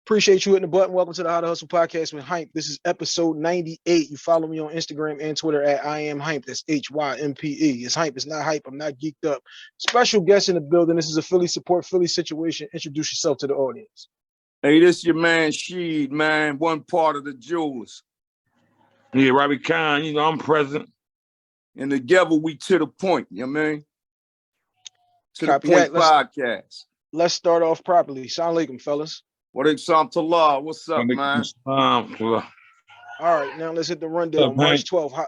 Appreciate you hitting the button. Welcome to the How to Hustle podcast with Hype. This is episode 98. You follow me on Instagram and Twitter at I am Hype. That's HYMPE. It's Hype. It's not hype. I'm not geeked up. Special guest in the building. This is a Philly support Philly situation. Introduce yourself to the audience. Hey, this your man Sheed, man. One part of the Jewelers. Yeah, Robbie Khan, I'm present. And together we to the point, you know what I mean? To Copy the point that. podcast. Let's start off properly. Assalamu alaikum, fellas. What Alaikum What's up, man? All right, now let's hit the rundown. March 12th.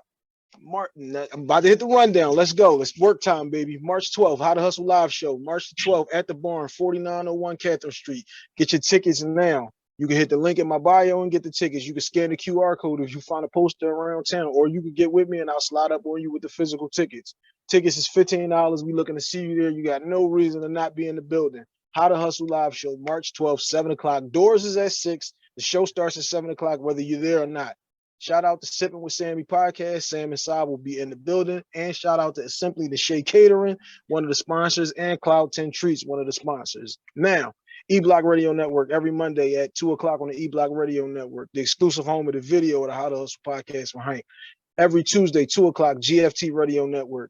Martin, I'm about to hit the rundown. Let's go. It's work time, baby. March 12th, How to Hustle live show. March the 12th at the barn, 4901 Catherine Street. Get your tickets now. You can hit the link in my bio and get the tickets. You can scan the QR code if you find a poster around town, or you can get with me and I'll slide up on you with the physical tickets. Tickets is $15. We looking to see you there. You got no reason to not be in the building. How to Hustle live show, March 12th, 7 o'clock. Doors is at 6. The show starts at 7 o'clock, whether you're there or not. Shout out to Sipping with Sammy podcast. Sam and Saab will be in the building. And shout out to Simply the Shea Catering, one of the sponsors, and Cloud 10 Treats, one of the sponsors. Now, E-Block Radio Network every Monday at 2 o'clock on the E-Block Radio Network, the exclusive home of the video of the How to Hustle podcast with Hank. Every Tuesday, 2 o'clock, GFT Radio Network.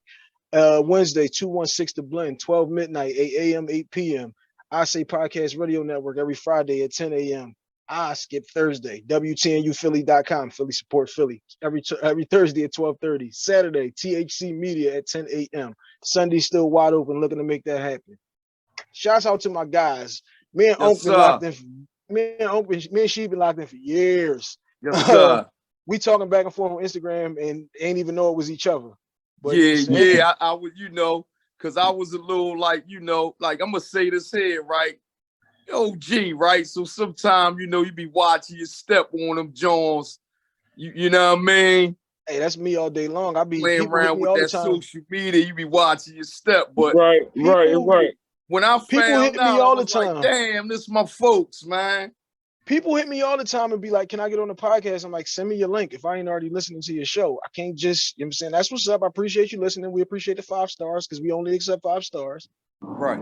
Wednesday, 216 The Blend, 12 midnight, 8 a.m., 8 p.m. I Say Podcast Radio Network every Friday at 10 a.m. I skip Thursday, WTNUphilly.com, Philly support Philly, every Thursday at 12:30. Saturday, THC Media at 10 a.m. Sunday still wide open, looking to make that happen. Shouts out to my guys. Me and Unc been locked in. Me and she been locked in for years. Yes, sir. We talking back and forth on Instagram and ain't even know it was each other. But I was, because I was a little like, like I'm gonna say this here, right? OG, right? So sometimes, you be watching your step on them Jones. You know what I mean? Hey, that's me all day long. I be playing around with that social media. You be watching your step, but right. When I found out, all I was like, damn, this is my folks, man. People hit me all the time and be like, can I get on the podcast? I'm like, send me your link if I ain't already listening to your show. I can't just, you know what I'm saying? That's what's up. I appreciate you listening. We appreciate the 5 stars because we only accept 5 stars. Right.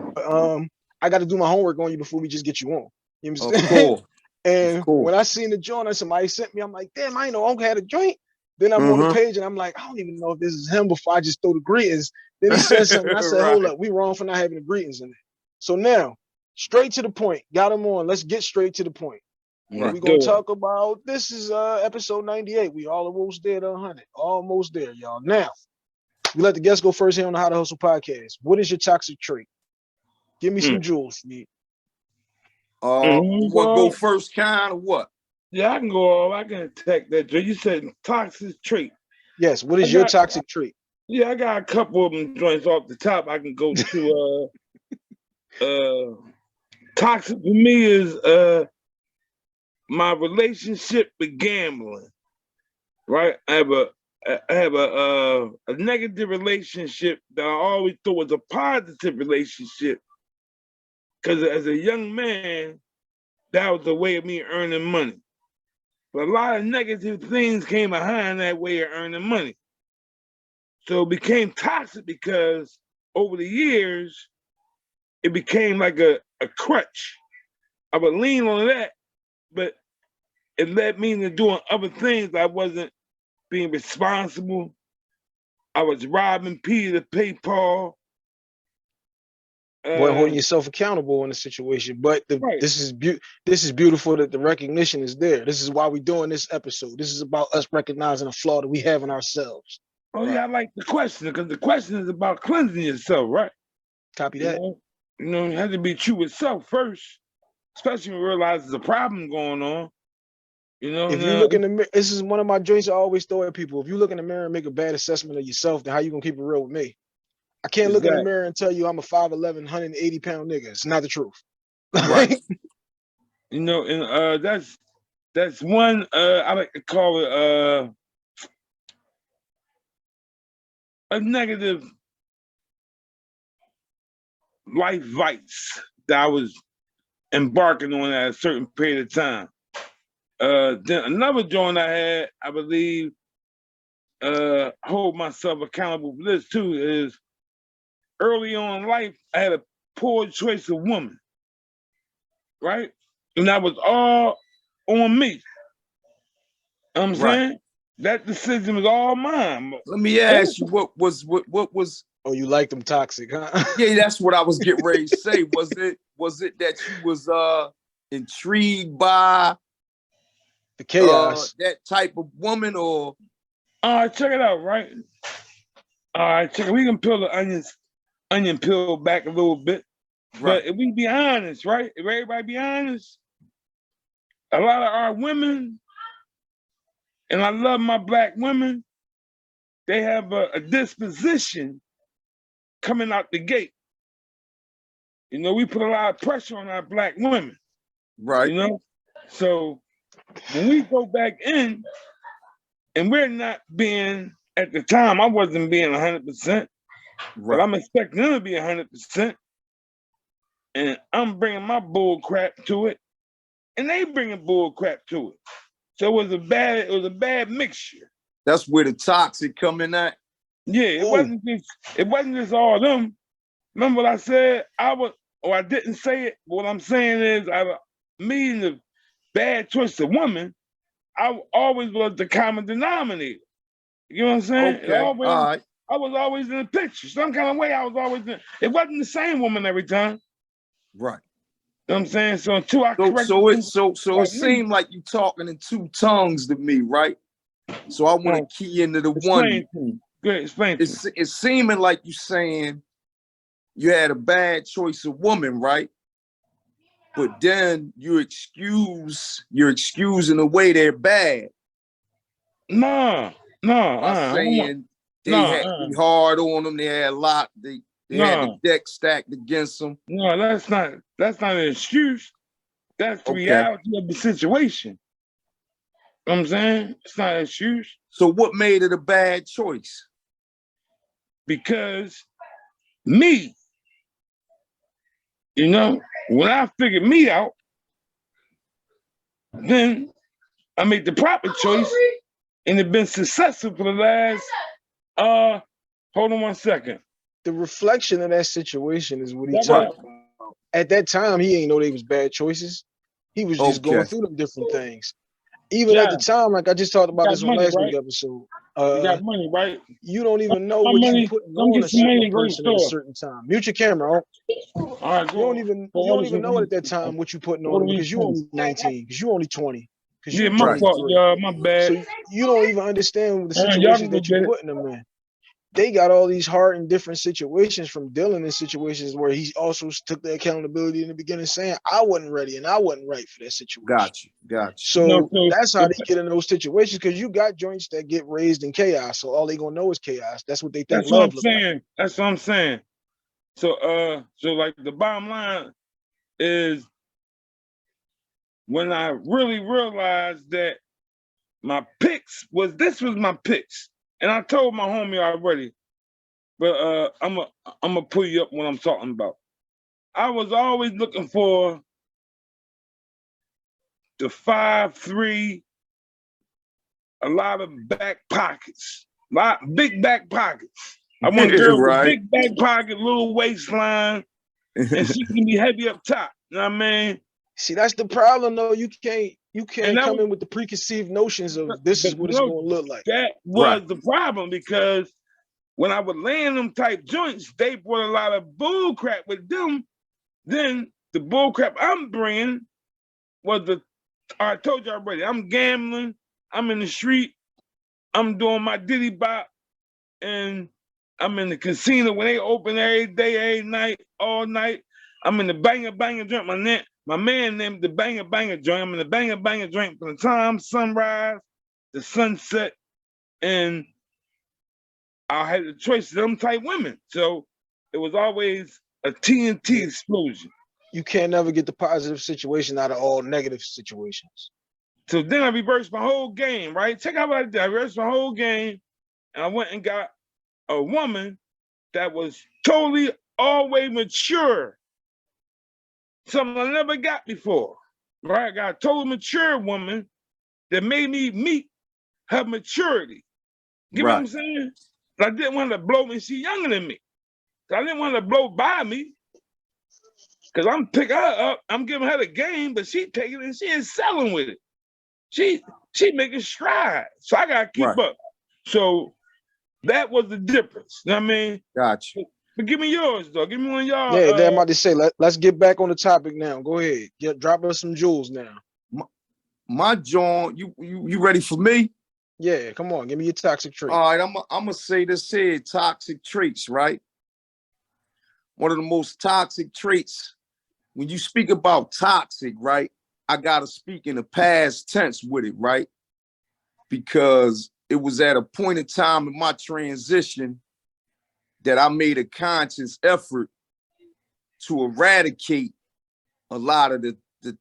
I got to do my homework on you before we just get you on. You know what I'm saying? Cool. And when I seen the joint and somebody sent me, I'm like, damn, I ain't know Uncle had a joint. Then I'm on the page and I'm like, I don't even know if this is him before I just throw the greetings. Then he said something. I said, hold up, we wrong for not having the greetings in it. So now, straight to the point. Got him on. Let's get straight to the point. We're going to talk about, this is episode 98. We all almost there to 100. Almost there, y'all. Now, we let the guests go first here on the How to Hustle podcast. What is your toxic trait? Give me some jewels, Sneak. What go first, kind or what? Yeah, I can go. I can attack that. You said toxic trait. Yes. What is your toxic trait? Yeah, I got a couple of them joints off the top. I can go to. Toxic for me is my relationship with gambling. Right, I have a negative relationship that I always thought was a positive relationship. Because as a young man, that was a way of me earning money. But a lot of negative things came behind that way of earning money. So it became toxic because over the years, it became like a crutch. I would lean on that, but it led me into doing other things. I wasn't being responsible. I was robbing Peter to pay Paul. Holding yourself accountable in the situation, but this is beautiful that the recognition is there. This is why we're doing this episode. This is about us recognizing a flaw that we have in ourselves. Oh yeah, I like the question because the question is about cleansing yourself, right? Copy that. You have to be true with self first, especially when you realize there's a problem going on. If you look in the mirror, this is one of my joints I always throw at people. If you look in the mirror and make a bad assessment of yourself, then how you gonna keep it real with me? I can't look in the mirror and tell you I'm a 5'11", 180-pound nigga. It's not the truth. Right. And that's one I like to call it a negative life vice that I was embarking on at a certain period of time. Then another joint I had, I believe, hold myself accountable for this too, is early on in life, I had a poor choice of woman, right? And that was all on me. You know what I'm Right. saying? That decision was all mine. Let me ask you, what was Oh, you like them toxic, huh? yeah, that's what I was getting ready to say. Was it that you was intrigued by The chaos. that type of woman, or All right, check it out, right? All right, check it. We can peel the onion peel back a little bit. right? But if we be honest, right? If everybody be honest, a lot of our women, and I love my black women, they have a disposition coming out the gate. You know, we put a lot of pressure on our black women, Right. you know? So when we go back in, and we're not being, at the time, I wasn't being 100%, but I'm expecting them to be 100%. And I'm bringing my bull crap to it, and they bringing bull crap to it. So it was a bad mixture. That's where the toxic coming at. Yeah, it wasn't just all them. Remember what I said? I didn't say it, but what I'm saying is, me and the bad choice of woman, I always was the common denominator. You know what I'm saying? Okay, all right. I was always in the picture. Some kind of way I was always in. It wasn't the same woman every time. Right. You know what I'm saying? So until I correct it seemed like you talking in two tongues to me, right? So I want to key into the one. Good, explain to me. It's seeming like you saying you had a bad choice of woman, right? But then you're excusing the way they're bad. No. By saying they had to be hard on them, they had a lot, they had the deck stacked against them. No, that's not an excuse. That's the reality of the situation. You know what I'm saying? It's not an excuse. So what made it a bad choice? Because me, you know, when I figured me out, then I made the proper choice, and it's been successful for the last, hold on one second. The reflection of that situation is what he talking about. At that time, he ain't know they was bad choices. He was just going through them different things. Even at the time, like I just talked about this on last week's episode. You got money, right? You don't even know what you putting on a certain person at a certain time. Mute your camera. All right, you don't even know at that time what you putting on because you only 19, because you only 20. Yeah, my fault, y'all. My bad. So you don't even understand the situations that you're putting them in. They got all these hard and different situations from dealing in situations where he also took the accountability in the beginning, saying I wasn't ready and I wasn't right for that situation. Got you. So that's how they get in those situations, because you got joints that get raised in chaos. So all they gonna know is chaos. That's what they think. That's what I'm saying. That's what I'm saying. So like the bottom line is, when I really realized that my picks was my picks. And I told my homie already, but I'm gonna pull you up what I'm talking about. I was always looking for the 5'3", a lot of back pockets, big back pockets. I want a girl with big back pocket, little waistline, and she can be heavy up top. You know what I mean? See, that's the problem, though. You can't come in with the preconceived notions of this is what it's going to look like. That was the problem, because when I would land them type joints, they brought a lot of bull crap with them. Then the bull crap I'm bringing was I told you already, I'm gambling, I'm in the street, I'm doing my diddy bop, and I'm in the casino when they open every day, every night, all night. I'm in the banger joint. My man named the banger joint. I'm in the banger joint from the time sunrise, the sunset, and I had the choice of them type women. So it was always a TNT explosion. You can't never get the positive situation out of all negative situations. So then I reversed my whole game, right? Check out what I did. I reversed my whole game, and I went and got a woman that was totally always mature. Something I never got before, right? I got a totally mature woman that made me meet her maturity. You know what I'm saying? I didn't want to blow me. She's younger than me. So I didn't want to blow by me. Cause I'm picking her up, I'm giving her the game, but she taking it and she ain't selling with it. She making strides. So I gotta keep up. So that was the difference. You know what I mean? Gotcha. But give me yours though. Give me one of y'all. Yeah, I'm about to say, let's get back on the topic now. Go ahead. Drop us some jewels now. My John, you ready for me? Yeah, come on, give me your toxic trait. All right, I'm gonna say this here, toxic traits, right? One of the most toxic traits, when you speak about toxic, right? I gotta speak in the past tense with it, right? Because it was at a point in time in my transition that I made a conscious effort to eradicate a lot of the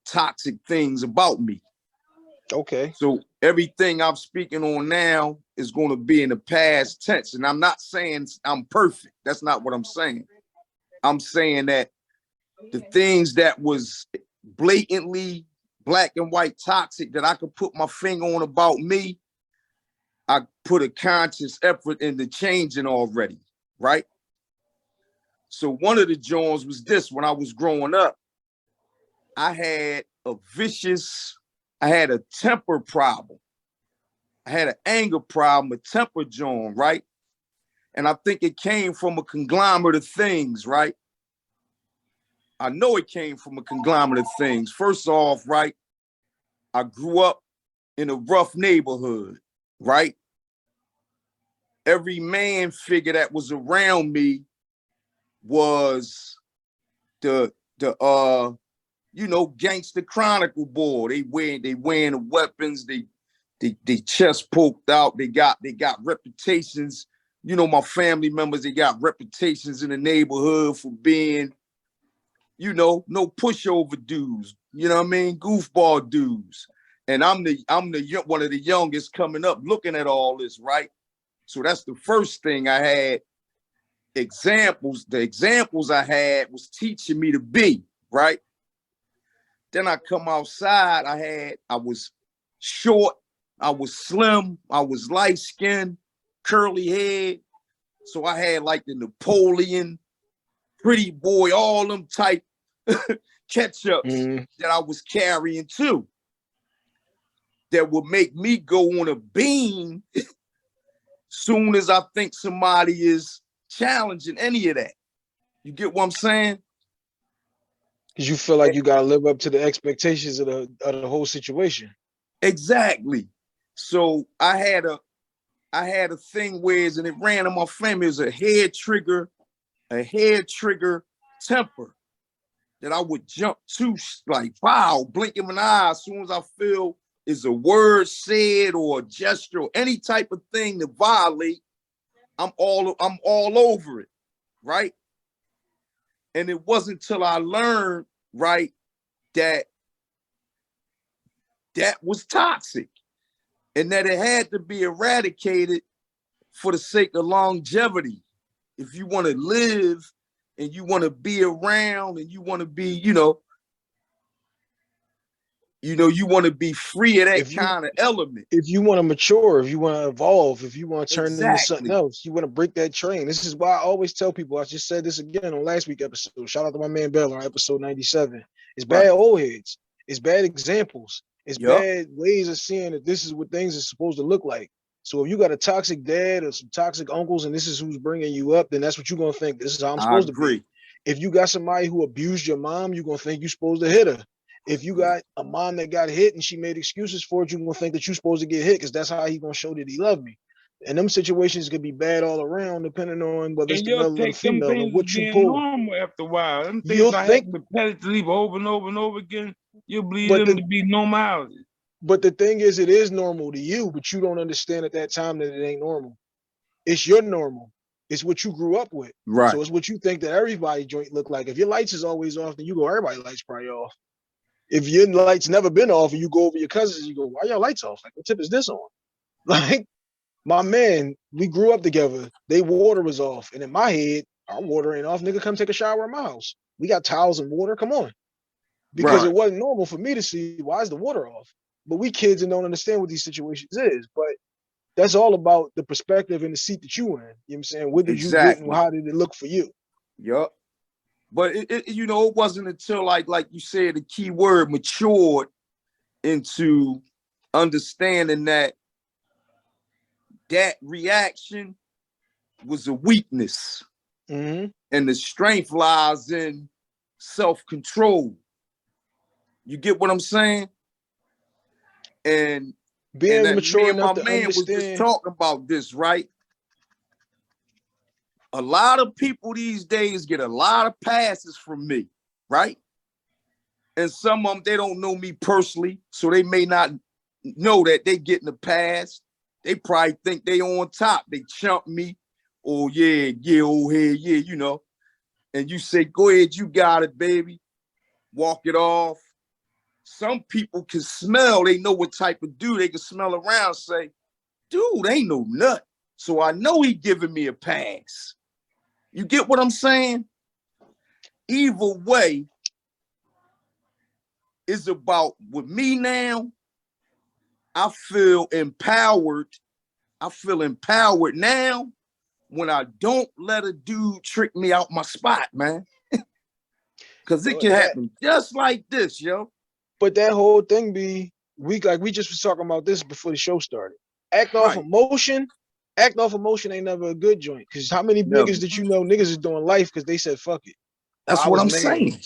toxic things about me. Okay. So everything I'm speaking on now is going to be in the past tense. And I'm not saying I'm perfect. That's not what I'm saying. I'm saying that the things that was blatantly black and white toxic that I could put my finger on about me, I put a conscious effort into changing already, right? So one of the joints was this: when I was growing up, I had a temper problem. I had an anger problem, a temper joint, right? And I think it came from a conglomerate of things, right? I know it came from a conglomerate of things. First off, right, I grew up in a rough neighborhood, right? Every man figure that was around me was the gangster chronicle boy. They wearing the weapons, they chest poked out, they got reputations. You know, my family members, they got reputations in the neighborhood for being, no pushover dudes, you know what I mean? Goofball dudes. And I'm one of the youngest coming up looking at all this, right? So that's the first thing I had. Examples, the examples I had was teaching me to be, right? Then I come outside, I was short, I was slim, I was light-skinned, curly head. So I had like the Napoleon, pretty boy, all them type catch-ups that I was carrying too. That would make me go on a beam soon as I think somebody is challenging any of that. You get what I'm saying? Because you feel like you gotta live up to the expectations of the whole situation. Exactly. So I had a thing where, and it ran in my family, is a head trigger temper that I would jump to, like, wow, blinking my eye as soon as I feel is a word said or a gesture or any type of thing to violate. I'm all over it, right? And it wasn't until I learned, right, that was toxic and that it had to be eradicated for the sake of longevity. If you want to live and you want to be around and you want to be, you want to be free of that kind of element. If you want to mature, if you want to evolve, if you want to turn into something else, you want to break that train. This is why I always tell people, I just said this again on last week's episode. Shout out to my man Bell on episode 97. It's bad old heads. It's bad examples. It's bad ways of seeing that this is what things are supposed to look like. So if you got a toxic dad or some toxic uncles and this is who's bringing you up, then that's what you're going to think. This is how I'm supposed to be. If you got somebody who abused your mom, you're going to think you're supposed to hit her. If you got a mom that got hit and she made excuses for it, you're going to think that you're supposed to get hit because that's how he's going to show that he loved me. And them situations could be bad all around depending on whether it's the male or the female and what you pull. Normal after a while. Them things I have repetitively over and over and over again, you'll believe them to be normality. But the thing is, it is normal to you, but you don't understand at that time that it ain't normal. It's your normal. It's what you grew up with. Right. So it's what you think that everybody joint look like. If your lights is always off, then you go, everybody's lights probably off. If your lights never been off and you go over your cousins, you go, why your lights off? Like, what tip is this on? Like, my man, we grew up together. They water was off. And in my head, our water ain't off. Nigga, come take a shower at my house. We got towels and water. Come on. Because it wasn't normal for me to see, why is the water off? But we kids and don't understand what these situations is. But that's all about the perspective and the seat that you in. You know what I'm saying? What did you get and how did it look for you? Yup. But you know, it wasn't until like you said, the key word matured into understanding that reaction was a weakness, Mm-hmm. and the strength lies in self-control. You get what I'm saying? And Being that me mature and my enough to man was just understand. talking about this, right? A lot of people these days get a lot of passes from me, right? And some of them, they don't know me personally, so they may not know that they getting a pass. They probably think they on top. They chump me. Oh, yeah, old head, yeah, you know. And you say, go ahead, you got it, baby. Walk it off. Some people can smell. They know what type of dude. They can smell around, say, dude, ain't no nut. So I know he giving me a pass. You get what I'm saying? Either way, it's about, with me now, I feel empowered. I feel empowered now when I don't let a dude trick me out my spot, man. Because it can happen just like this, yo. But that whole thing be weak. Like we just was talking about this before the show started. Act off emotion ain't never a good joint. Because how many niggas that you know niggas is doing life because they said fuck it. That's what I'm saying.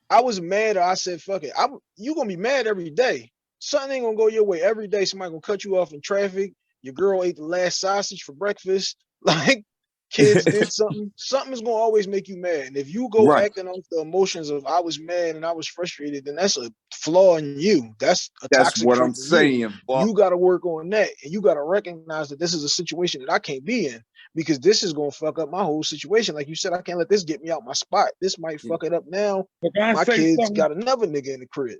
I was mad or I said fuck it. You gonna be mad every day. Something ain't gonna go your way every day. Somebody gonna cut you off in traffic. Your girl ate the last sausage for breakfast. Like kids did something. Something is gonna always make you mad. And if you go acting off the emotions of I was mad and I was frustrated, then that's a flaw in you. That's a toxic what trait I'm saying. You got to work on that, and you got to recognize that this is a situation that I can't be in because this is gonna fuck up my whole situation. Like you said, I can't let this get me out my spot. This might fuck it up now. My kids got another nigga in the crib.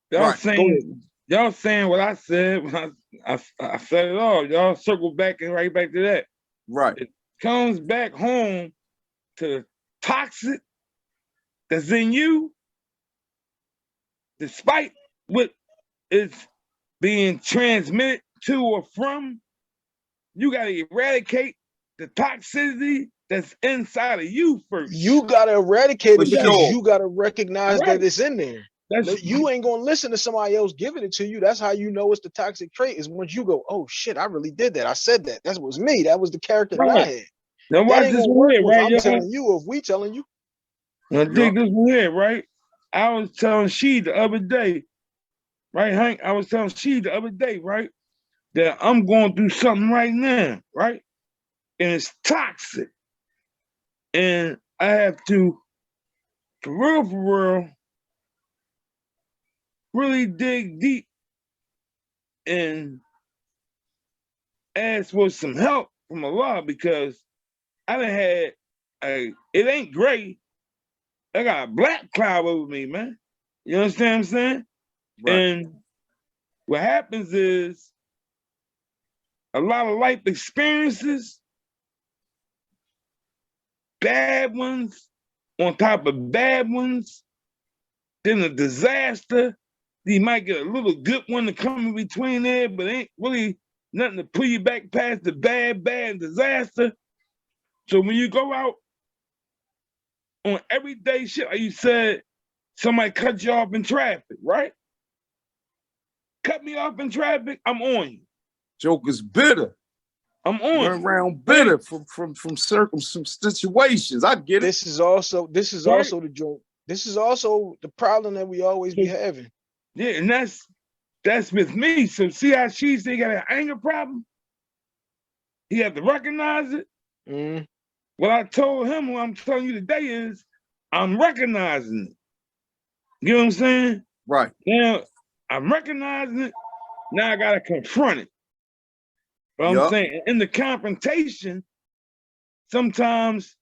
Y'all saying what I said when I said it all. Y'all circle back and right back to that. Right. It comes back home to the toxic that's in you, despite what is being transmitted to or from. You got to eradicate the toxicity that's inside of you first. You got to eradicate it because you got to recognize that it's in there. You ain't gonna listen to somebody else giving it to you. That's how you know it's the toxic trait. Is once you go, oh shit, I really did that. I said that. That was me. That was the character that I had. Now watch that ain't this gonna work here, right? I'm telling you, if we telling you. Now dig this one here, right? I was telling she the other day, right, Hank? I was telling she the other day, right, that I'm going through something right now, right? And it's toxic. And I have to, for real, really dig deep and ask for some help from Allah because I done had it ain't gray. I got a black cloud over me, man. You understand what I'm saying? Right. And what happens is a lot of life experiences, bad ones on top of bad ones, then a disaster. You might get a little good one to come in between there, but ain't really nothing to pull you back past the bad disaster. So when you go out on everyday shit, like you said, somebody cut you off in traffic, right? Cut me off in traffic, I'm on you. Joker's bitter. I'm on. Run around bitter from some situations. I get it. This is also the joke. This is also the problem that we always be having. Yeah, and that's with me. So see how she got an anger problem? He had to recognize it. Mm. What I told him, what I'm telling you today is, I'm recognizing it. You know what I'm saying? Right. Now, I'm recognizing it. Now I got to confront it. But I'm saying, in the confrontation, sometimes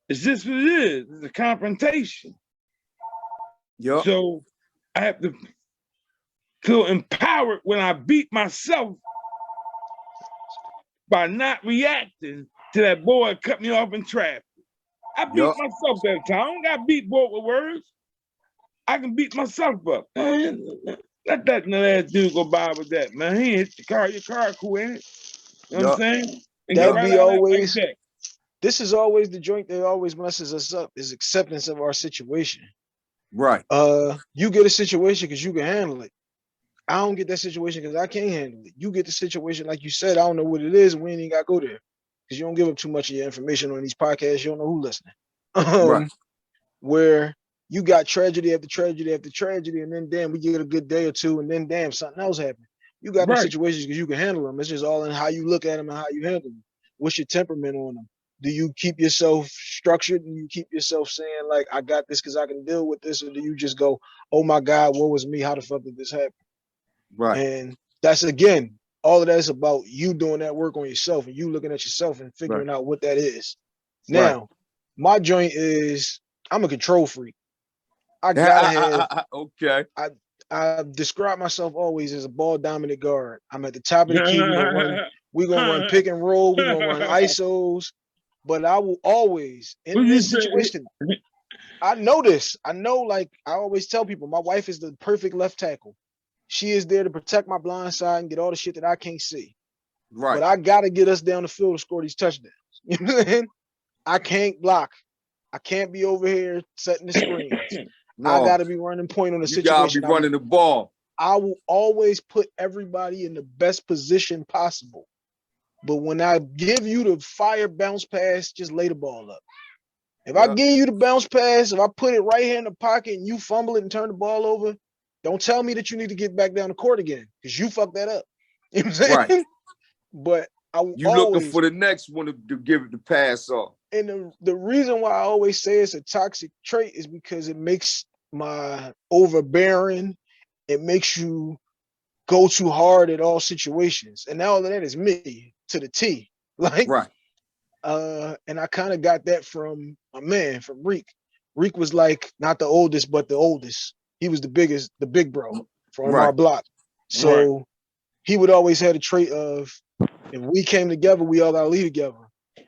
it's just what it is. It's a confrontation. Yep. So I have to feel empowered when I beat myself by not reacting to that boy that cut me off in traffic. I beat myself that time. I don't got beat boy with words. I can beat myself up. Man, let that ass dude go by with that, man. He hit the car. Your car cool, ain't it? You know what I'm saying? And That be always this is always the joint that always messes us up is acceptance of our situation. Right. You get a situation because you can handle it. I don't get that situation because I can't handle it. You get the situation, like you said, I don't know what it is, and we ain't even got to go there because you don't give up too much of your information on these podcasts. You don't know who's listening. Right. Where you got tragedy after tragedy after tragedy, and then damn, we get a good day or two, and then damn, something else happened. You got them situations because you can handle them. It's just all in how you look at them and how you handle them. What's your temperament on them? Do you keep yourself structured? Do you keep yourself saying like, I got this because I can deal with this? Or do you just go, oh my God, what was me? How the fuck did this happen? Right. And that's, again, all of that is about you doing that work on yourself and you looking at yourself and figuring out what that is. Now, my joint is, I'm a control freak. I gotta have, okay. I describe myself always as a ball dominant guard. I'm at the top of the key. We're gonna run pick and roll, we're gonna run ISOs, but I will always in this situation. I know this. I know, like I always tell people, my wife is the perfect left tackle. She is there to protect my blind side and get all the shit that I can't see. Right. But I gotta get us down the field to score these touchdowns. You know what I'm saying? I can't block. I can't be over here setting the screens. No, I gotta be running point on the situation. You gotta be running the ball. I will always put everybody in the best position possible. But when I give you the fire bounce pass, just lay the ball up. If I give you the bounce pass, if I put it right here in the pocket and you fumble it and turn the ball over, don't tell me that you need to get back down the court again because you fucked that up. You know what I'm saying? Right. But I will looking for the next one to give it the pass off. And the reason why I always say it's a toxic trait is because it makes my overbearing, it makes you go too hard at all situations. And all of that is me to the T. Like, right. And I kind of got that from my man, from Reek. Reek was like not the oldest, but the oldest. He was the biggest, the big bro from our block. So he would always have the trait of, if we came together, we all gotta leave together.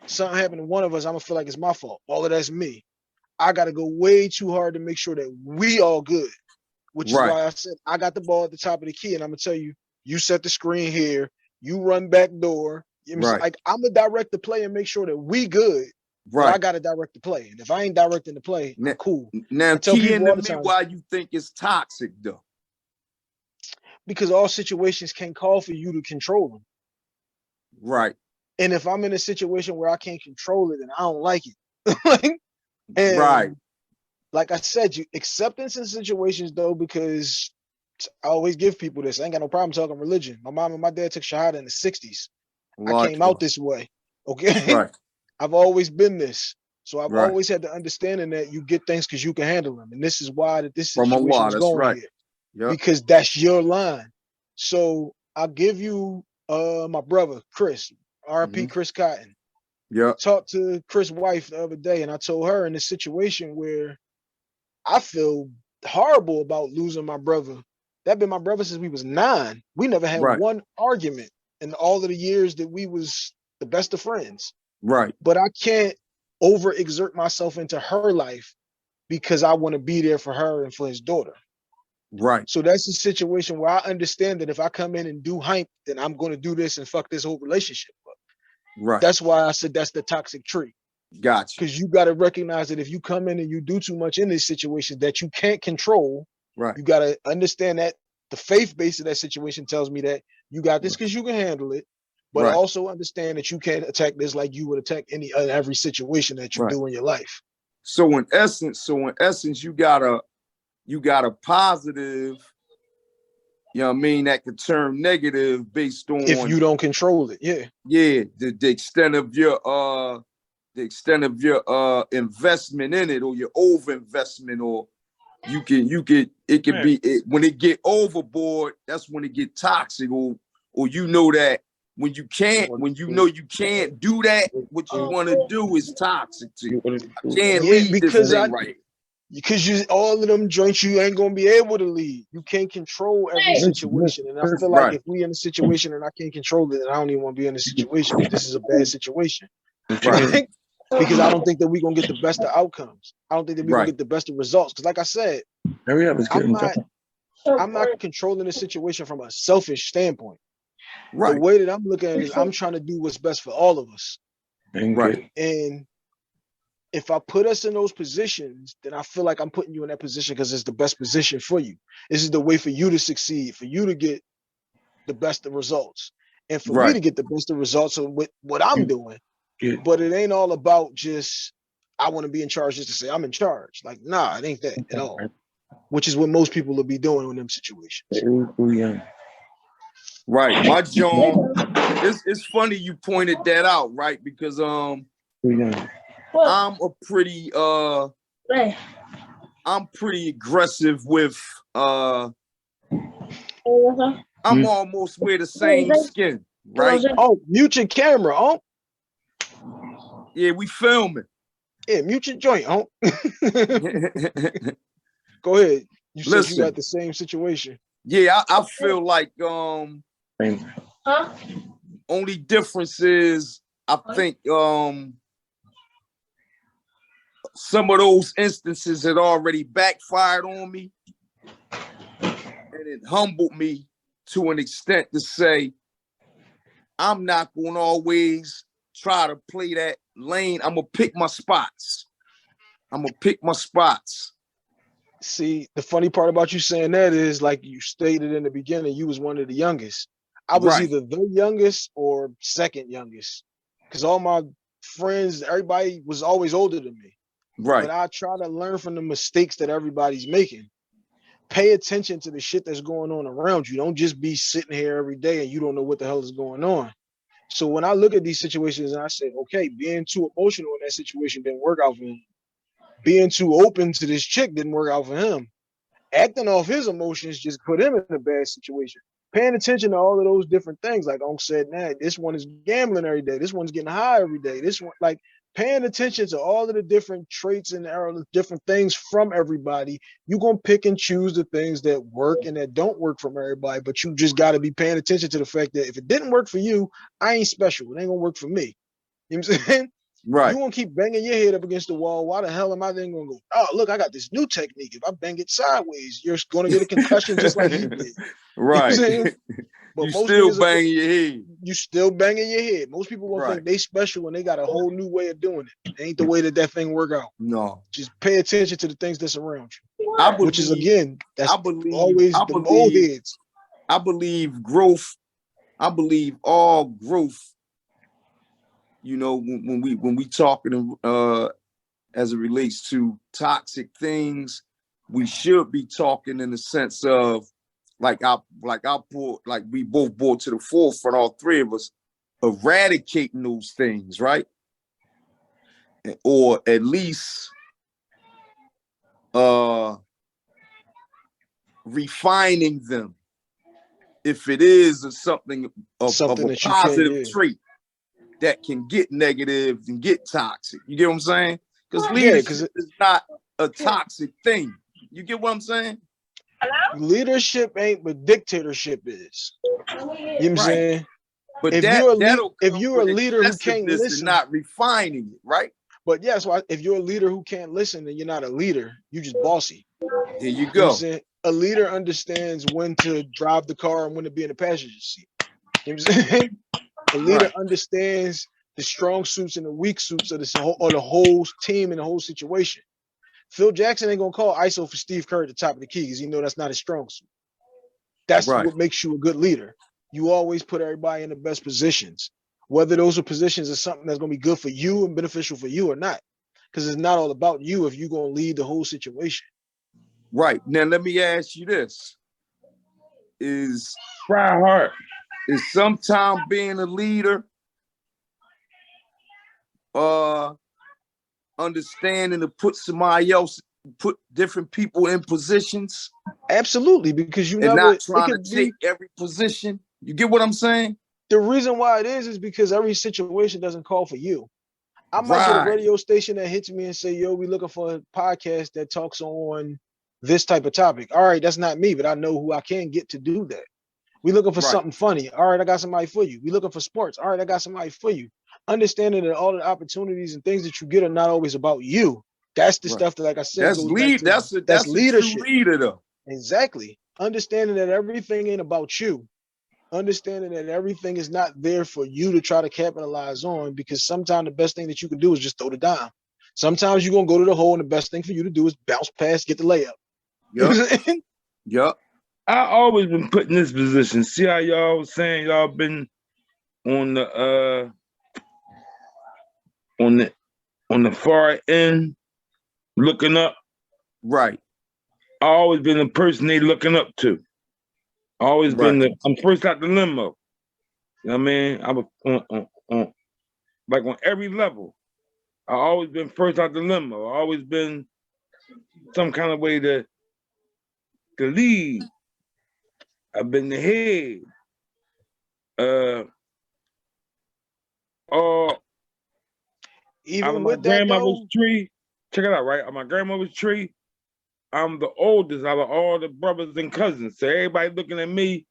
Something happened to one of us, I'm gonna feel like it's my fault. All of that's me. I gotta go way too hard to make sure that we all good. Which is why I said I got the ball at the top of the key, and I'm gonna tell you, you set the screen here, you run back door. You know, like I'm gonna direct the play and make sure that we good. Right. I gotta direct the play. And if I ain't directing the play, now, cool. Now key into me why you think it's toxic though. Because all situations can call for you to control them. Right. And if I'm in a situation where I can't control it and I don't like it. And like I said, acceptance in situations though, because I always give people this. I ain't got no problem talking religion. My mom and my dad took Shahada in the 60s. I came out this way. Okay. Right. I've always been this. So I've always had the understanding that you get things because you can handle them. And this is why that this situation is going here. Yep. Because that's your line. So I'll give you my brother, Chris, RP Chris Cotton. Yeah. Talked to Chris' wife the other day, and I told her in a situation where I feel horrible about losing my brother. That been my brother since we was 9. We never had one argument in all of the years that we was the best of friends. Right. But I can't overexert myself into her life because I want to be there for her and for his daughter. Right. So that's a situation where I understand that if I come in and do hype, then I'm going to do this and fuck this whole relationship up. Right. That's why I said that's the toxic tree. Gotcha. Because you got to recognize that if you come in and you do too much in these situations that you can't control, you got to understand that the faith base of that situation tells me that you got this because you can handle it, but also understand that you can't attack this like you would attack any every situation that you do in your life. So in essence, you got a positive, you know what I mean, that could turn negative based on if you don't control it. Yeah. Yeah, the extent of your investment in it, or your over investment, or it can be when it get overboard, that's when it get toxic, or you know that when you know you can't do that, what you want to do is toxic to you. I can't lead this thing right. Because all of them joints you ain't gonna be able to lead. You can't control every situation. And I feel like if we in a situation and I can't control it, then I don't even want to be in a situation. This is a bad situation. Right? Because I don't think that we're gonna get the best of outcomes. I don't think that we're gonna get the best of results. Because like I said, I'm not controlling the situation from a selfish standpoint. Right. The way that I'm looking at it is I'm trying to do what's best for all of us. Right. And if I put us in those positions, then I feel like I'm putting you in that position because it's the best position for you. This is the way for you to succeed, for you to get the best of results, and for me to get the best of results with what I'm doing. But it ain't all about just I want to be in charge just to say I'm in charge. Like, nah, it ain't that at all. Which is what most people will be doing in them situations. Right. My John, it's funny you pointed that out, right? Because I'm pretty aggressive with I'm almost wear the same skin, right? Oh, mute your camera, oh. Yeah, we filming. Yeah, mute your joint, oh. Go ahead. You said you got the same situation. Yeah, I feel like only difference is I think some of those instances had already backfired on me, and it humbled me to an extent to say I'm not going to always try to play that lane. I'm gonna pick my spots. See, the funny part about you saying that is, like you stated in the beginning, you was one of the youngest. I was either the youngest or second youngest, because all my friends, everybody was always older than me. Right. But I try to learn from the mistakes that everybody's making. Pay attention to the shit that's going on around you. Don't just be sitting here every day and you don't know what the hell is going on. So when I look at these situations and I say, okay, being too emotional in that situation didn't work out for him. Being too open to this chick didn't work out for him. Acting off his emotions just put him in a bad situation. Paying attention to all of those different things, like Unc said, nah, this one is gambling every day. This one's getting high every day. This one, like paying attention to all of the different traits and the different things from everybody. You're going to pick and choose the things that work and that don't work from everybody, but you just got to be paying attention to the fact that if it didn't work for you, I ain't special. It ain't going to work for me. You know what I'm saying? Right. You won't keep banging your head up against the wall. Why the hell am I then going to go, oh, look, I got this new technique. If I bang it sideways, you're going to get a concussion just like he did. Right. You know what I'm saying? But you most still banging your head. You still banging your head. Most people will think they special when they got a whole new way of doing it. It ain't the way that thing work out. No. Just pay attention to the things that's around you. Which is, again, that's always the old heads. I believe growth. I believe all growth. You know, when we talking as it relates to toxic things, we should be talking in the sense of like we both brought to the forefront, all three of us, eradicating those things, right? Or at least refining them, if it is something of a positive trait that can get negative and get toxic. You get what I'm saying? Because leadership is not a toxic thing. You get what I'm saying? Leadership ain't what dictatorship is. You know what I'm saying? But if you're a leader who can't listen, not refining it, right? But yeah, so if you're a leader who can't listen, then you're not a leader. You're just bossy. There you go. You know what I'm saying? A leader understands when to drive the car and when to be in the passenger seat. You know what I'm saying? A leader understands the strong suits and the weak suits of the whole team and the whole situation. Phil Jackson ain't gonna call ISO for Steve Kerr at the top of the key because you know that's not his strong suit. That's what makes you a good leader. You always put everybody in the best positions, whether those are positions are something that's gonna be good for you and beneficial for you or not. Because it's not all about you if you're gonna lead the whole situation. Right. Now let me ask you this. Is sometimes being a leader understanding to put somebody else, put different people in positions? Absolutely, because you never not trying to take every position. You get what I'm saying? The reason why it is because every situation doesn't call for you. I might get a radio station that hits me and say, yo, we looking for a podcast that talks on this type of topic. All right, that's not me, but I know who I can get to do that. We looking for something funny. All right, I got somebody for you. We looking for sports. All right, I got somebody for you. Understanding that all the opportunities and things that you get are not always about you. That's the stuff that, like I said, that's leadership. That's a true leader, though. Exactly. Understanding that everything ain't about you. understanding that everything is not there for you to try to capitalize on, because sometimes the best thing that you can do is just throw the dime. Sometimes you're gonna go to the hole, and the best thing for you to do is bounce past, get the layup. You know Yup. what I'm saying? Yup. I always been put in this position. See how y'all was saying y'all been on the on the far end looking up. Right. I always been the person they looking up to. I always Right. been I'm first out the limo. You know what I mean? I'm on like on every level. I always been first out the limo. I always been some kind of way to lead. I've been the head. Out Even of my with that grandmother's though, tree, check it out, right? Out of my grandmother's tree, I'm the oldest out of all the brothers and cousins. So everybody looking at me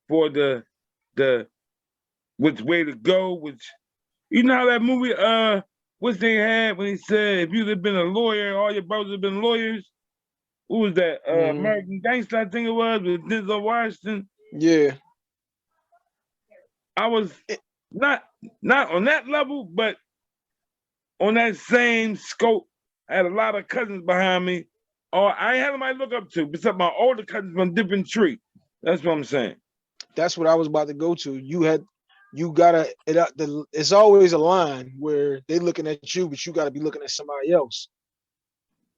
for the which way to go, which you know how that movie what's they had when he said if you'd have been a lawyer, all your brothers have been lawyers. Who was that? American Gangster, I think it was, with Denzel Washington. yeah. I was not on that level, but on that same scope. I had a lot of cousins behind me. Or I ain't had nobody to look up to, besides my older cousins from a different tree. That's what I'm saying. That's what I was about to go to. You gotta it's always a line where they looking at you, but you gotta be looking at somebody else.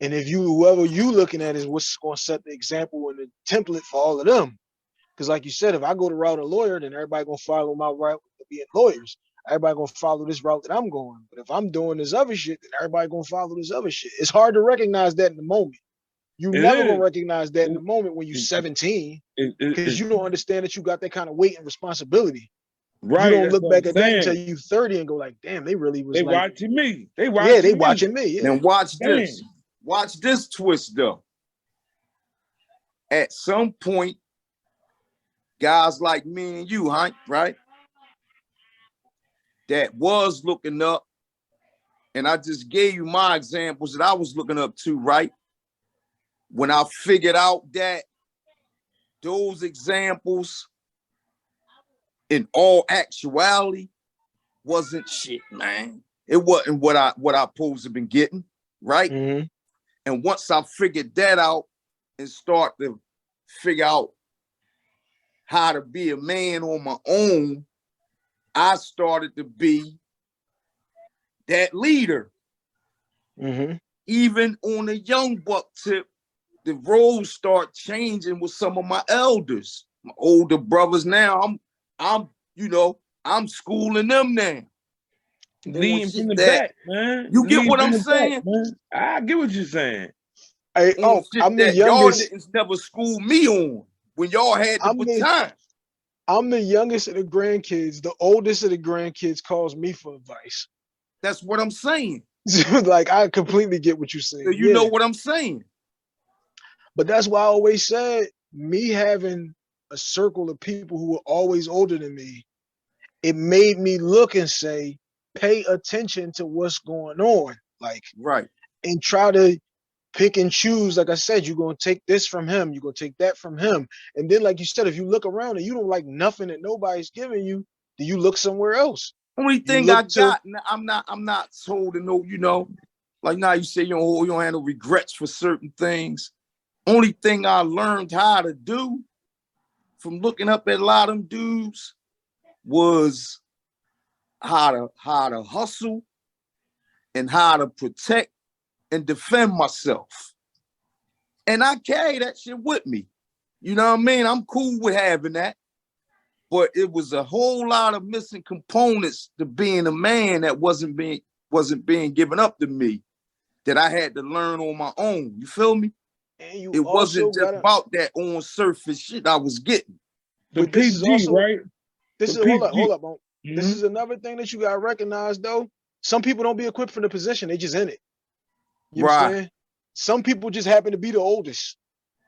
And if whoever you looking at is what's gonna set the example and the template for all of them. Because like you said, if I go the route of lawyer, then everybody gonna follow my route of being lawyers. Everybody gonna follow this route that I'm going. But if I'm doing this other shit, then everybody gonna follow this other shit. It's hard to recognize that in the moment. You It never gonna is. recognize that in the moment when you're 17, because It's you don't understand that you got that kind of weight and responsibility. You right. don't That's look what I'm back at that until saying. you 30 and go like, damn, they really was They like, watching me. They yeah, they watching me. watching me. Yeah. Now watch Damn. this. Watch this twist though. At some point, guys like me and you, right? That was looking up, and I just gave you my examples that I was looking up to, right? When I figured out that those examples in all actuality wasn't shit, man. It wasn't what I supposed to been getting, right? Mm-hmm. And once I figured that out and start to figure out how to be a man on my own, I started to be that leader. Mm-hmm. Even on a young buck tip, the roles start changing with some of my elders, my older brothers. Now I'm schooling them now. Leading from the That back, man. you get Leading what from I'm the back, saying? man. I get what you're saying. Hey, On shit I'm the that y'all youngest. didn't never school me on when y'all had the baton. I'm the youngest of the grandkids. The oldest of the grandkids calls me for advice. That's what I'm saying. Like, I completely get what you're So saying. you know what I'm saying. But that's why I always said, me having a circle of people who were always older than me, it made me look and say, pay attention to what's going on. Like, Right. and try to pick and choose. Like I said, you're going to take this from him. You're going to take that from him. And then, like you said, if you look around and you don't like nothing that nobody's giving you, then you look somewhere else. Only You thing I look to, got, I'm not told to know, like now you say you don't have no regrets for certain things. Only thing I learned how to do from looking up at a lot of them dudes was how to hustle and how to protect and defend myself. And I carry that shit with me. You know what I mean? I'm cool with having that. But it was a whole lot of missing components to being a man that wasn't being given up to me, that I had to learn on my own. You feel me? and you It also wasn't just gotta, about that on surface shit I was getting. The but this is PG, also, right? this The is, hold up, PG. This Mm-hmm. is another thing that you gotta recognize though. Some people don't be equipped for the position, they just in it. You Right. understand? Some people just happen to be the oldest.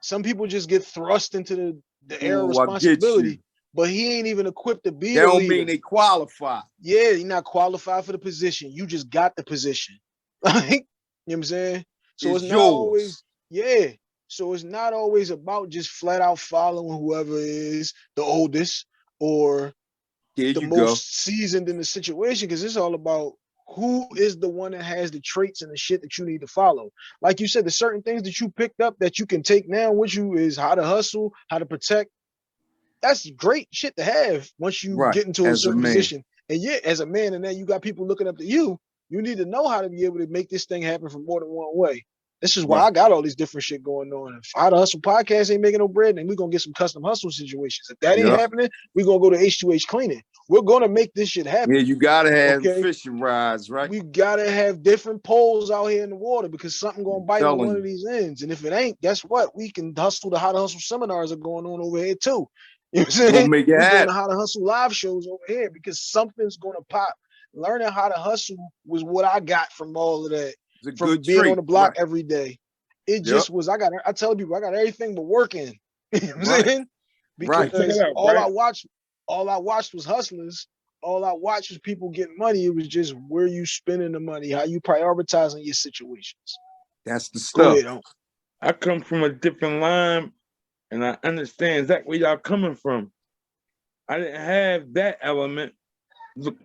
Some people just get thrust into the air of Oh, I get you. responsibility, but he ain't even equipped to be That the don't leader. mean they qualify. Yeah, you're not qualified for the position. You just got the position. Like, you know what I'm saying? So It's it's not always, yours. yeah. So it's not always about just flat out following whoever is the oldest. or There the you go. most seasoned in the situation, because it's all about who is the one that has the traits and the shit that you need to follow. Like you said, the certain things that you picked up that you can take now with you is how to hustle, how to protect. That's great shit to have once you Right. get into a As a certain man. position. And yeah, as a man, and then you got people looking up to you, you need to know how to be able to make this thing happen from more than one way. This is why Right. I got all these different shit going on. If How to Hustle podcast ain't making no bread, then we're gonna get some custom hustle situations. If that ain't Yep. happening, we're gonna go to H2H cleaning. We're gonna make this shit happen. Yeah, you gotta have Okay. fishing rods, right? We gotta have different poles out here in the water because something gonna bite on one of these ends. And if it ain't, guess what? We can hustle. The How to Hustle seminars are going on over here too. You know what I'm saying? We'll make it We're doing happen. the How to Hustle live shows over here because something's gonna pop. Learning how to hustle was what I got from all of that. It's a From good being trait. on the block Right. every day. It Yep. just was, I tell people I got everything but working. You know what I'm Right. saying? Right. Check Because it out, all right? I watched was hustlers. All I watched was people getting money. It was just where you spending the money, how you prioritizing your situations. That's the Go stuff. ahead, I come from a different line, and I understand exactly where y'all coming from. I didn't have that element. Look,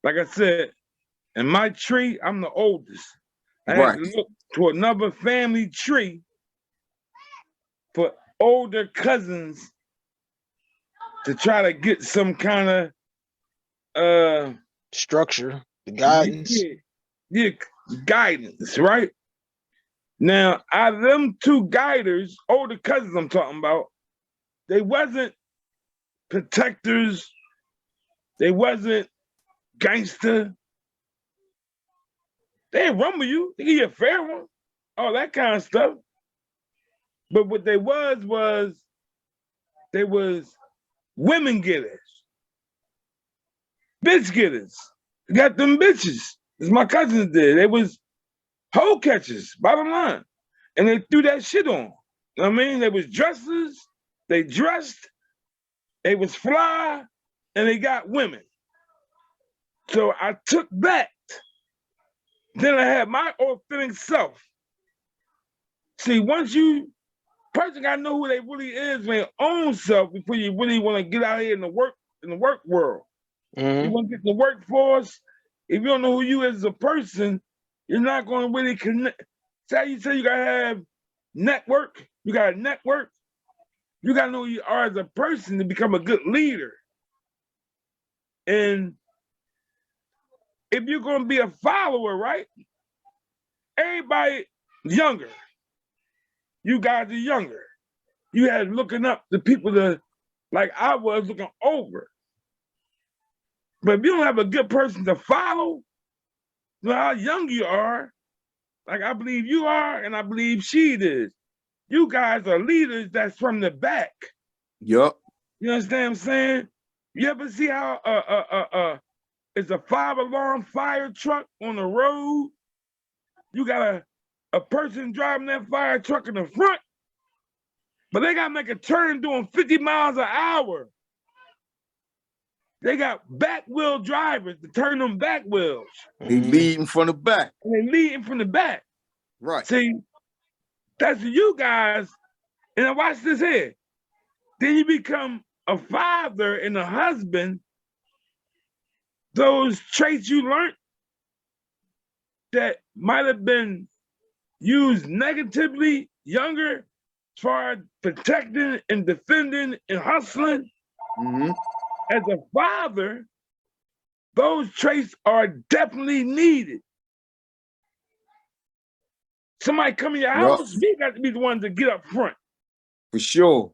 like I said, in my tree, I'm the oldest. I had Right. to look to another family tree for older cousins to try to get some kind of structure, the guidance. yeah, guidance, right? Now, out of them two guiders, older cousins I'm talking about, they wasn't protectors, they wasn't gangster. They rumble you, they give you a fair one, all that kind of stuff. But what they was they was women getters, bitch getters. Got them bitches, as my cousins did. They was hoe catchers, bottom line. And they threw that shit on. You know what I mean? They was dressers, they dressed, they was fly, and they got women. So I took that. Then I had my authentic self. See, once you person gotta know who they really is, their own self, before you really want to get out here in the work world. You want to get in the workforce. If you don't know who you is as a person, you're not going to really connect. Say you gotta have network. You got to network. You gotta know who you are as a person to become a good leader. And if you're going to be a follower, right? Everybody younger. You guys are younger. You had looking up to people that, like I was looking over. But if you don't have a good person to follow, you know how young you are, like I believe you are, and I believe she is. You guys are leaders that's from the back. Yup. You understand what I'm saying? You ever see how it's a 5-alarm fire truck on the road? You got a person driving that fire truck in the front, but they gotta make a turn doing 50 miles an hour. They got back wheel drivers to turn them back wheels. They leading from the back. And they leading from the back. Right. See, that's you guys. And now watch this here. Then you become a father and a husband. Those traits you learned that might have been used negatively younger, as far as protecting and defending and hustling. As a father, those traits are definitely needed. Somebody come in your house, we got to be the ones to get up front. For sure.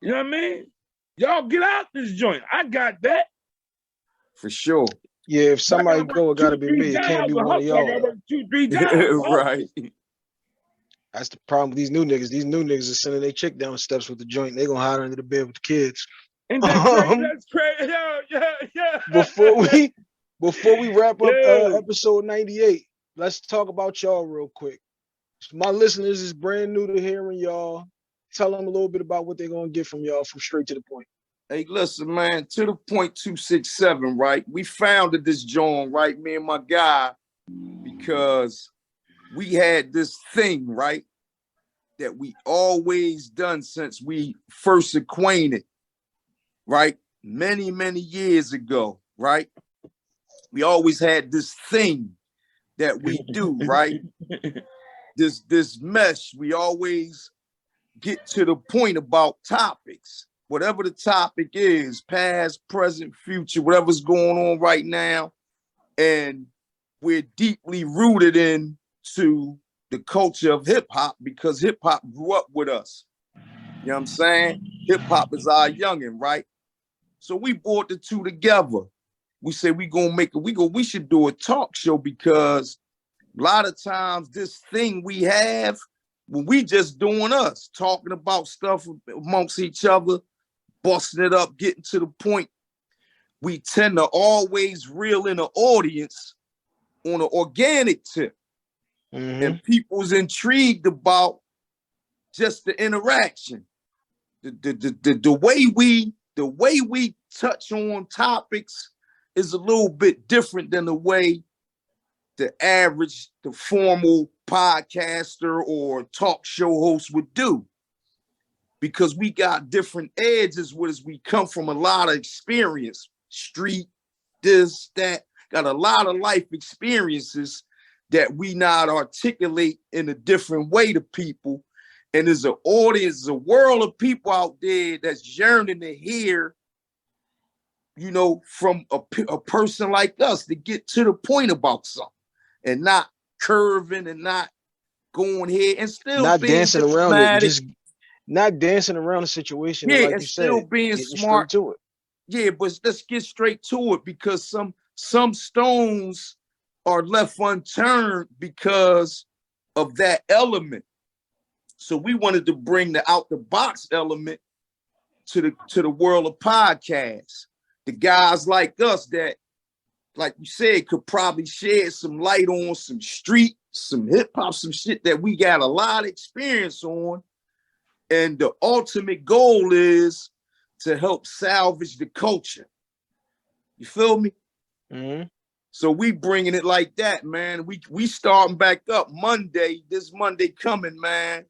You know what I mean? Y'all get out this joint. I got that. For sure. Yeah, if somebody go, it gotta be me. It can't be one of y'all. I work 2-3 jobs. Right. That's the problem with these new niggas. These new niggas are sending their chick down steps with the joint. They gonna hide under the bed with the kids. Ain't that crazy? That's crazy. Yeah. Before we wrap up episode 98, let's talk about y'all real quick. My listeners is brand new to hearing y'all. Tell them a little bit about what they're gonna get from y'all from Straight to the Point. Hey, listen, man, to the point 267, right? We founded this joint, right? Me and my guy, because we had this thing, right? That we always done since we first acquainted, right? many, many years ago, right? We always had this thing that we do, right? This mesh, we always get to the point about topics, whatever the topic is, past, present, future, whatever's going on right now. And we're deeply rooted into the culture of hip hop because hip hop grew up with us. You know what I'm saying? Hip hop is our youngin', right? So we brought the two together. We said we should do a talk show because a lot of times this thing we have, when we just doing us, talking about stuff amongst each other, busting it up, getting to the point, we tend to always reel in the audience on an organic tip. And people's intrigued about just the interaction. The way we touch on topics is a little bit different than the way the average, the formal podcaster or talk show host would do. Because we got different edges with us. We come from a lot of experience, street, this, that, got a lot of life experiences that we not articulate in a different way to people. And there's an audience, a world of people out there that's yearning to hear, you know, from a person like us to get to the point about something and not curving and not going here and still not being dancing around it, diplomatic. just not dancing around the situation. Yeah, and like and you still said, being getting smart. straight to it. Yeah, but let's get straight to it because some stones are left unturned because of that element. So we wanted to bring the out the box element to the world of podcasts. The guys like us that, like you said, could probably shed some light on some street, some hip hop, some shit that we got a lot of experience on. And the ultimate goal is to help salvage the culture. You feel me? So we bringing it like that, man. We starting back up Monday, this Monday coming, man.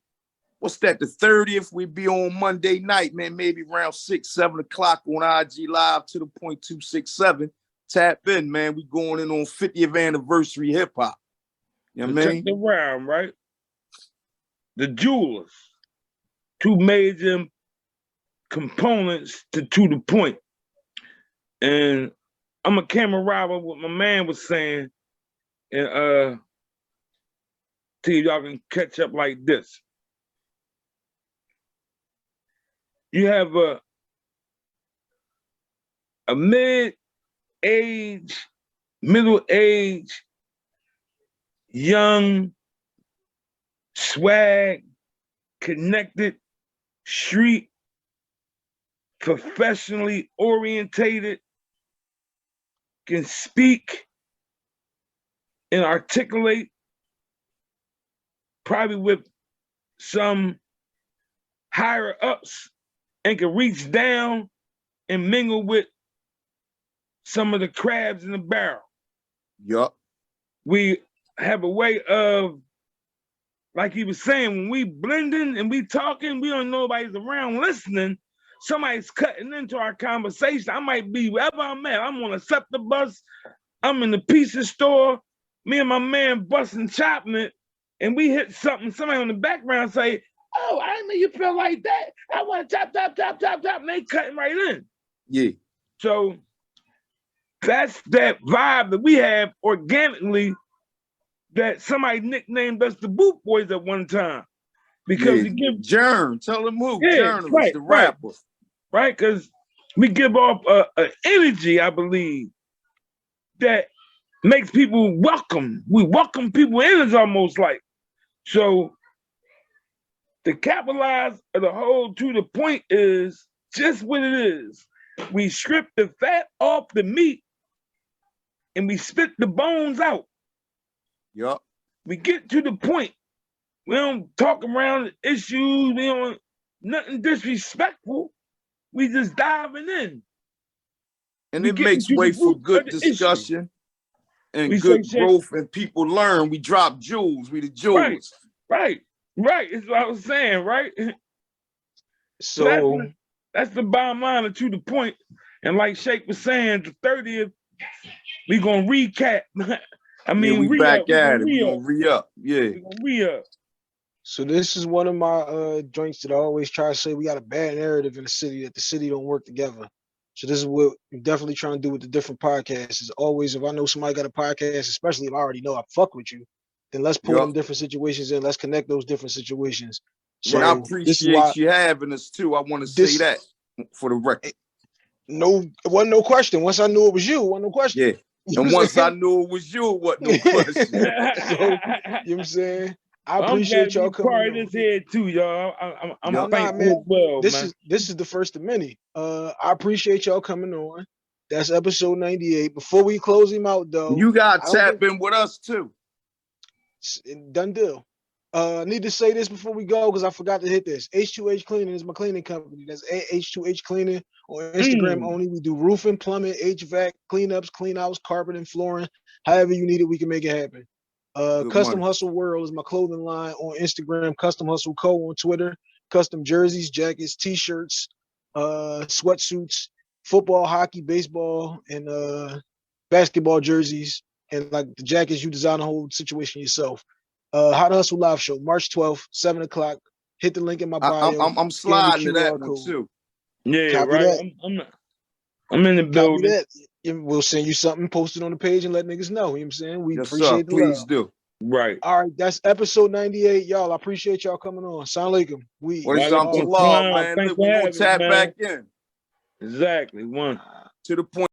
What's that, the 30th? We be on Monday night, man, maybe around 6, 7 o'clock on IG Live to the point 267. Tap in, man. We going in on 50th anniversary hip hop. You know what I mean? Check the round, right? The jewelers, two major components to the point. And I'm a camera rival what my man was saying, and see if y'all can catch up like this. You have a mid-age, middle-age, young, swag, connected, street, professionally orientated, can speak and articulate, probably with some higher ups, and can reach down and mingle with some of the crabs in the barrel. Yup. We have a way of, like he was saying, when we blending and we talking, we don't know nobody's around listening. Somebody's cutting into our conversation. I might be wherever I'm at. I'm on a SEPTA bus. I'm in the pizza store. Me and my man busting chopping it, and we hit something. Somebody on the background say, "Oh, I didn't know you feel like that. I want to chop, chop, chop, chop, chop." And they cutting right in. Yeah. So that's that vibe that we have organically that somebody nicknamed us the Boot Boys at one time. Because we give Jern, tell them who, journalist, right, the rapper. Right, because we give off an energy, I believe, that makes people welcome. We welcome people in, it's almost like. So to capitalize the whole to the point is just what it is. We strip the fat off the meat and we spit the bones out. Yup. We get to the point. We don't talk around issues. We don't nothing disrespectful. We just diving in. And it makes way for good discussion and good growth, and people learn. We drop jewels. We the jewels. Right. It's what I was saying, right? So that's the bottom line to the point. And like Shake was saying, the 30th, we gonna recap. I mean, we re-up. back at it. We gonna re-up. Yeah. We gonna re-up. So this is one of my joints that I always try to say. We got a bad narrative in the city that the city don't work together. So this is what I'm definitely trying to do with the different podcasts. Is always, if I know somebody got a podcast, especially if I already know I fuck with you, then let's pull them different situations in. Let's connect those different situations. So and I appreciate you having us too. I want to say that for the record. No, it wasn't no question. Once I knew it was you, it wasn't no question. Yeah. And once I knew it was you, it wasn't no question. So, you know what I'm saying? I appreciate y'all coming part on. of this here too, y'all. I'm thankful man. as well, this is the first of many. I appreciate y'all coming on. That's episode 98. Before we close him out, though, you got to tap in with us too. Done deal. I need to say this before we go because I forgot to hit this. H2H Cleaning is my cleaning company. That's H2H Cleaning on Instagram only. We do roofing, plumbing, HVAC, cleanups, clean outs, carpet, and flooring. However you need it, we can make it happen. Custom Hustle World is my clothing line on Instagram. Custom Hustle Co. on Twitter. Custom jerseys, jackets, t-shirts, sweatsuits, football, hockey, baseball, and basketball jerseys. And like the jackets, you design the whole situation yourself. How to Hustle live show, March 12th, 7 o'clock. Hit the link in my bio. I'm sliding to that one too. Yeah, Copy right. That. I'm in the building. Copy that. We'll send you something posted on the page and let niggas know. You know what I'm saying? We appreciate the please love. do. Right. All right, that's episode 98. Y'all, I appreciate y'all coming on. Assalamu alaikum. It's time to love, man. Look, we gonna tap back in. Exactly. One. To the point.